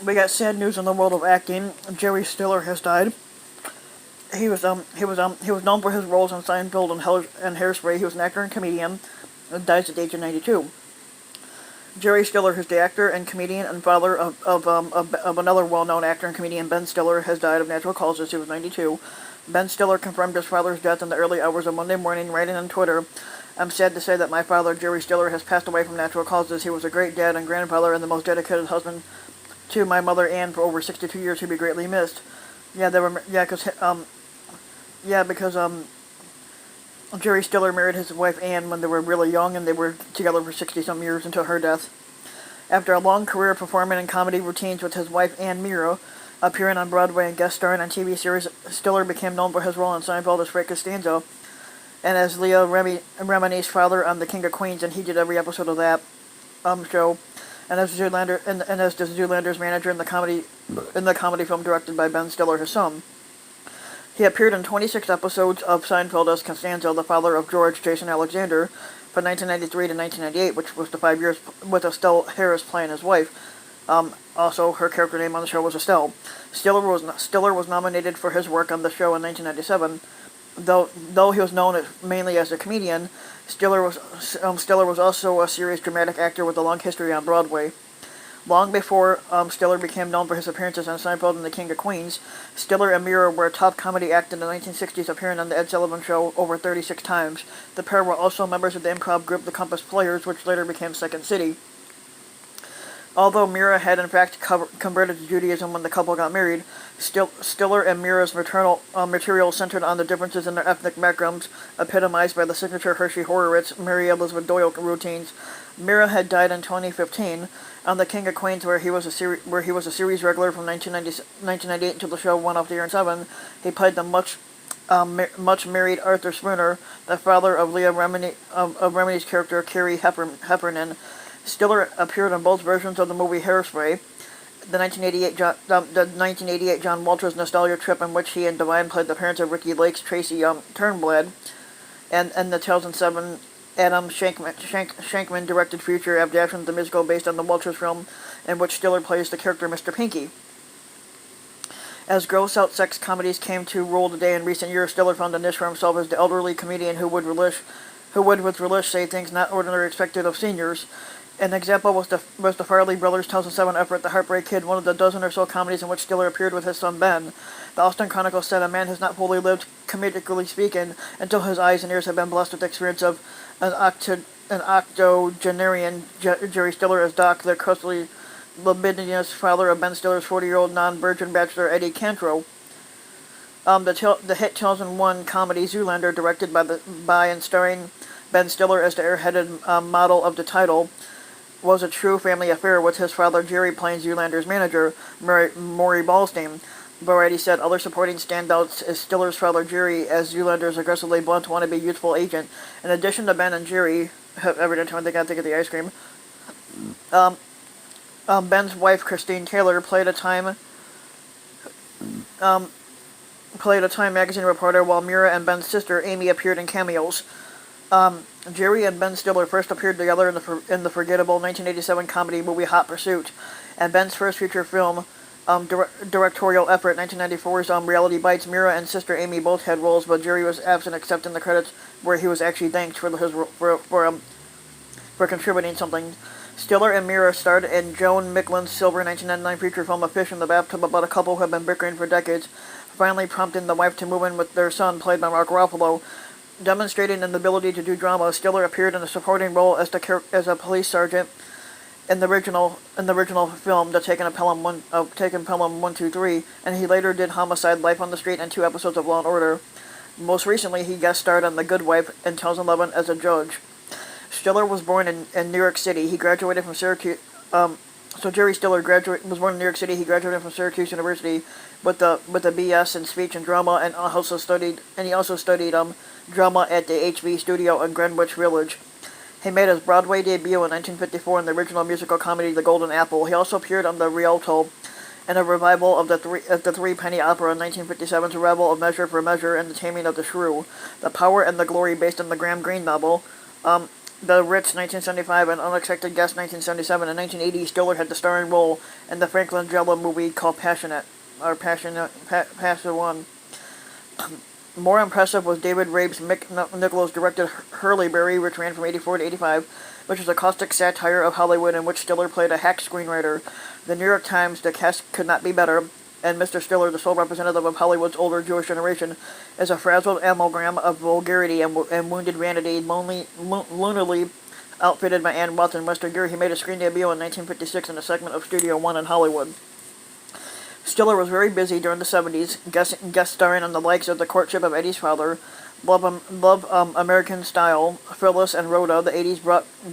We got sad news in the world of acting. Jerry Stiller has died. He was known for his roles in Seinfeld and Hairspray. He was an actor and comedian. And dies at the age of 92. Jerry Stiller, who's the actor and comedian and father of another well-known actor and comedian, Ben Stiller, has died of natural causes. He was 92. Ben Stiller confirmed his father's death in the early hours of Monday morning, writing on Twitter, "I'm sad to say that my father, Jerry Stiller, has passed away from natural causes. He was a great dad and grandfather and the most dedicated husband to my mother Ann for over 62 years. He'd be greatly missed." Because Jerry Stiller married his wife Ann when they were really young, and they were together for 60-some years until her death. After a long career performing in comedy routines with his wife Ann Mira, appearing on Broadway and guest starring on TV series, Stiller became known for his role in Seinfeld as Frank Costanza, and as Leah Remini's father on The King of Queens, and he did every episode of that show, and as the Zoolander's manager in the comedy film directed by Ben Stiller, his son. He appeared in 26 episodes of Seinfeld as Costanza, the father of George Jason Alexander, from 1993 to 1998, which was the 5 years with Estelle Harris playing his wife. Also, her character name on the show was Estelle. Stiller was nominated for his work on the show in 1997. Though he was known mainly as a comedian, Stiller was also a serious dramatic actor with a long history on Broadway. Long before Stiller became known for his appearances on Seinfeld and The King of Queens, Stiller and Mira were a top comedy act in the 1960s, appearing on The Ed Sullivan Show over 36 times. The pair were also members of the improv group The Compass Players, which later became Second City. Although Mira had in fact converted to Judaism when the couple got married, Stiller and Mira's material centered on the differences in their ethnic backgrounds, epitomized by the signature Hershey Horowitz, Mary Elizabeth Doyle routines. Mira had died in 2015 on The King of Queens, where he was a series regular from 1998 until the show went off the air in 7. He played the much married Arthur Spooner, the father of Leah Remini's character Carrie Heffernan. Stiller appeared in both versions of the movie Hairspray, the 1988 John Walters nostalgia trip in which he and Devine played the parents of Ricky Lake's Tracy Turnblad, and the 2007 Adam Shankman directed feature adaptation of the musical based on the Walters film, in which Stiller plays the character Mr. Pinky. As gross-out sex comedies came to rule today in recent years, Stiller found a niche for himself as the elderly comedian who would with relish say things not ordinarily expected of seniors. An example was the Farley Brothers' 2007 effort, The Heartbreak Kid, one of the dozen or so comedies in which Stiller appeared with his son Ben. The Austin Chronicle said, "A man has not fully lived, comedically speaking, until his eyes and ears have been blessed with the experience of an octogenarian Jerry Stiller as Doc, the crustily libidinous father of Ben Stiller's 40-year-old non-virgin bachelor Eddie Cantrow." The hit 2001 comedy Zoolander, directed by and starring Ben Stiller as the airheaded model of the title, was a true family affair, with his father Jerry playing Zoolander's manager, Maury Ballstein. Variety said other supporting standouts is Stiller's father Jerry as Zoolander's aggressively blunt, wannabe youthful agent. In addition to Ben and Jerry, every time I think of the ice cream, Ben's wife Christine Taylor played a Time magazine reporter, while Mira and Ben's sister Amy appeared in cameos. Jerry and Ben Stiller first appeared together in the forgettable 1987 comedy movie Hot Pursuit, and Ben's first feature film directorial effort, 1994's Reality Bites. Mira and sister Amy both had roles, but Jerry was absent except in the credits, where he was actually thanked for contributing something. Stiller and Mira starred in Joan Micklin's silver 1999 feature film A Fish in the Bathtub, about a couple who have been bickering for decades, finally prompting the wife to move in with their son, played by Mark Ruffalo. Demonstrating an ability to do drama, Stiller appeared in a supporting role as a police sergeant in the original film, The Taken Pelham 123, and he later did Homicide: Life on the Street and 2 episodes of Law and Order. Most recently, he guest starred on The Good Wife in 2011 as a judge. Stiller was born in New York City. He graduated from Syracuse. Jerry Stiller was born in New York City. He graduated from Syracuse University with a BS in speech and drama, and he also studied drama at the HV Studio in Greenwich Village. He made his Broadway debut in 1954 in the original musical comedy The Golden Apple. He also appeared on the Rialto in a revival of the Three Penny Opera in 1957's revival of Measure for Measure and The Taming of the Shrew. The Power and the Glory, based on the Graham Greene novel. The Ritz 1975 and Unexpected Guest 1977. In 1980, Stiller had the starring role in the Frank Langella movie called Passionate, or Passion One. More impressive was David Rabe's Mick Nichols directed Hurleyberry, which ran from 84 to 85, which was a caustic satire of Hollywood in which Stiller played a hack screenwriter. The New York Times, the cast could not be better, and Mr. Stiller, the sole representative of Hollywood's older Jewish generation, is a frazzled amalgam of vulgarity and wounded vanity, lunarily outfitted by Ann Watson. Western Gear, he made a screen debut in 1956 in a segment of Studio One in Hollywood. Stiller was very busy during the 70s, guest starring on the likes of The Courtship of Eddie's Father, Love American Style, Phyllis, and Rhoda. The 80s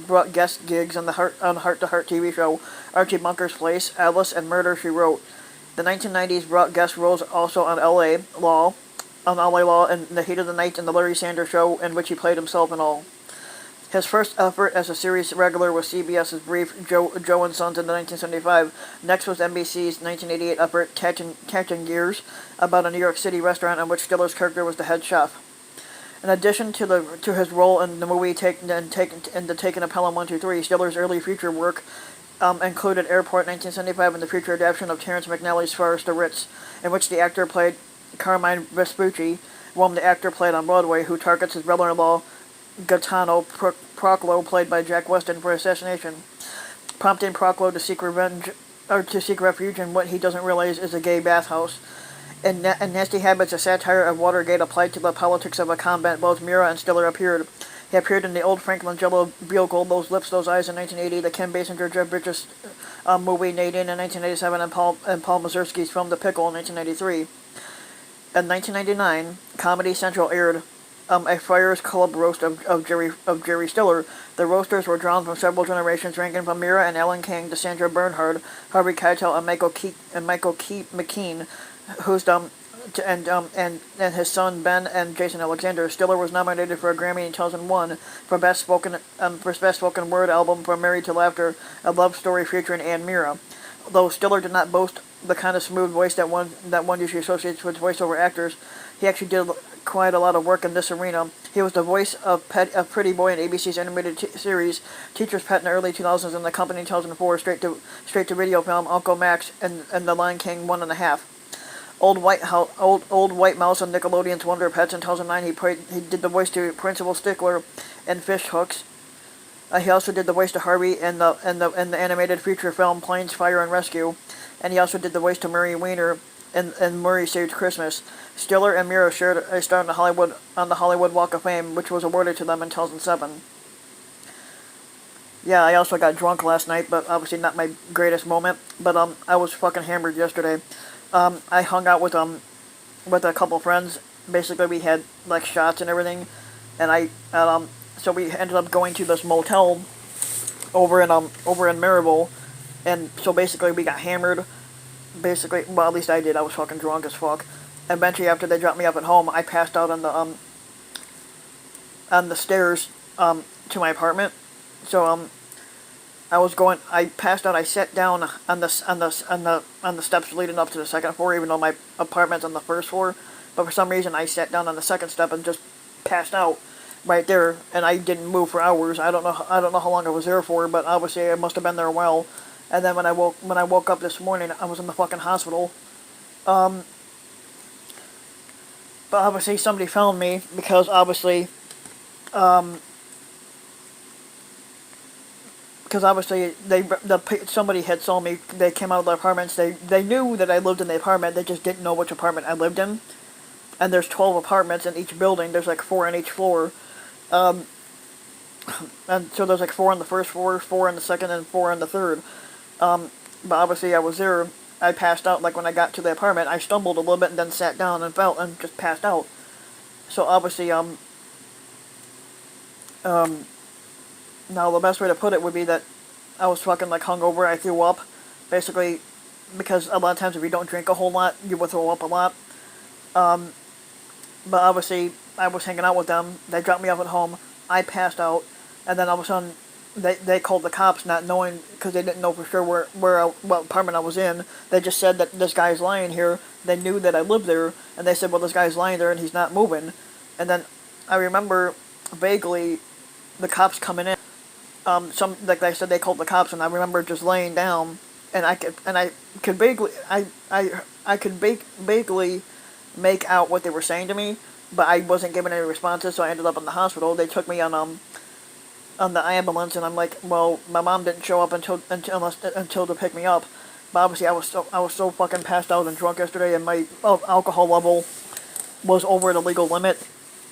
brought guest gigs on the Heart to Heart TV show, Archie Bunker's Place, Alice, and Murder, She Wrote. The 1990s brought guest roles also on LA Law, in The Heat of the Night, and The Larry Sanders Show, in which he played himself in all. His first effort as a series regular was CBS's brief Joe and Sons in 1975. Next was NBC's 1988 effort Catching Gears, about a New York City restaurant in which Stiller's character was the head chef. In addition to his role in the movie Taken of Pelham 123, Stiller's early feature work included Airport 1975 and the feature adaptation of Terrence McNally's farce The Ritz, in which the actor played Carmine Vespucci, whom the actor played on Broadway, who targets his brother-in-law Gaetano Proclo, played by Jack Weston, for assassination, prompting Proclo to seek refuge in what he doesn't realize is a gay bathhouse. In Nasty Habits, a satire of Watergate applied to the politics of a convent, both Mira and Stiller appeared. He appeared in the old Frank Langella vehicle, Those Lips, Those Eyes, in 1980, the Kim Basinger, Jeff Bridges movie Nadine in 1987, and Paul Mazursky's film The Pickle in 1993. In 1999, Comedy Central aired a Friars Club roast of Jerry Stiller. The roasters were drawn from several generations, ranging from Mira and Ellen King to Sandra Bernhard, Harvey Keitel, and Michael McKean, who's and his son Ben and Jason Alexander. Stiller was nominated for a Grammy in 2001 for best spoken word album for Married to Laughter, a love story featuring Ann Mira. Though Stiller did not boast the kind of smooth voice that one usually associates with voiceover actors, he actually did quite a lot of work in this arena. He was the voice of Pretty Boy in ABC's animated series Teacher's Pet in the early 2000s, and the company in 2004 straight to video film Uncle Max and The Lion King 1.5. Old White Mouse on Nickelodeon's Wonder Pets in 2009. He did the voice to Principal Stickler in Fish Hooks. He also did the voice to Harvey in the animated feature film Planes, Fire, and Rescue, and he also did the voice to Murray Weiner in Murray Saved Christmas. Stiller and Mira shared a star on the Hollywood Walk of Fame, which was awarded to them in 2007. Yeah, I also got drunk last night, but obviously not my greatest moment. But I was fucking hammered yesterday. I hung out with a couple friends. Basically, we had like shots and everything, and so we ended up going to this motel over in Maryville, and so basically we got hammered. Basically, well, at least I did. I was fucking drunk as fuck. Eventually, after they dropped me up at home, I passed out on the stairs to my apartment. So I passed out. I sat down on the steps leading up to the second floor, even though my apartment's on the first floor. But for some reason, I sat down on the second step and just passed out right there, and I didn't move for hours. I don't know how long I was there for, but obviously I must have been there a while. And then when I woke up this morning, I was in the fucking hospital. But obviously somebody found me because obviously somebody had saw me. They came out of the apartments. They knew that I lived in the apartment. They just didn't know which apartment I lived in. And there's 12 apartments in each building. There's like 4 on each floor. And so there's like 4 on the first floor, 4 on the second, and 4 on the third. But obviously I was there. I passed out. Like when I got to the apartment, I stumbled a little bit and then sat down and fell and just passed out. So obviously now the best way to put it would be that I was fucking like hungover. I threw up, basically, because a lot of times if you don't drink a whole lot, you will throw up a lot. But obviously I was hanging out with them. They dropped me off at home. I passed out, and then all of a sudden they called the cops, not knowing, because they didn't know for sure what apartment I was in. They just said that this guy's lying here. They knew that I lived there, and they said, well, this guy's lying there and he's not moving. And then I remember vaguely the cops coming in. some, like I said, they called the cops, and I remember just laying down, and I could vaguely I could vaguely make out what they were saying to me, but I wasn't giving any responses, so I ended up in the hospital. They took me on the ambulance, and I'm like, well, my mom didn't show up until to pick me up. But obviously, I was so fucking passed out and drunk yesterday, and my alcohol level was over the legal limit.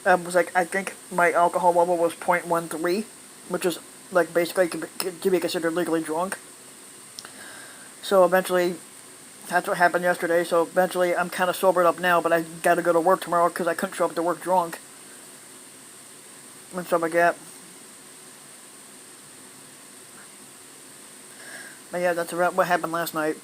I think my alcohol level was 0.13, which is like basically to be considered legally drunk. So eventually, that's what happened yesterday. So eventually, I'm kind of sobered up now, but I got to go to work tomorrow because I couldn't show up to work drunk and stuff like that. But yeah, that's about what happened last night.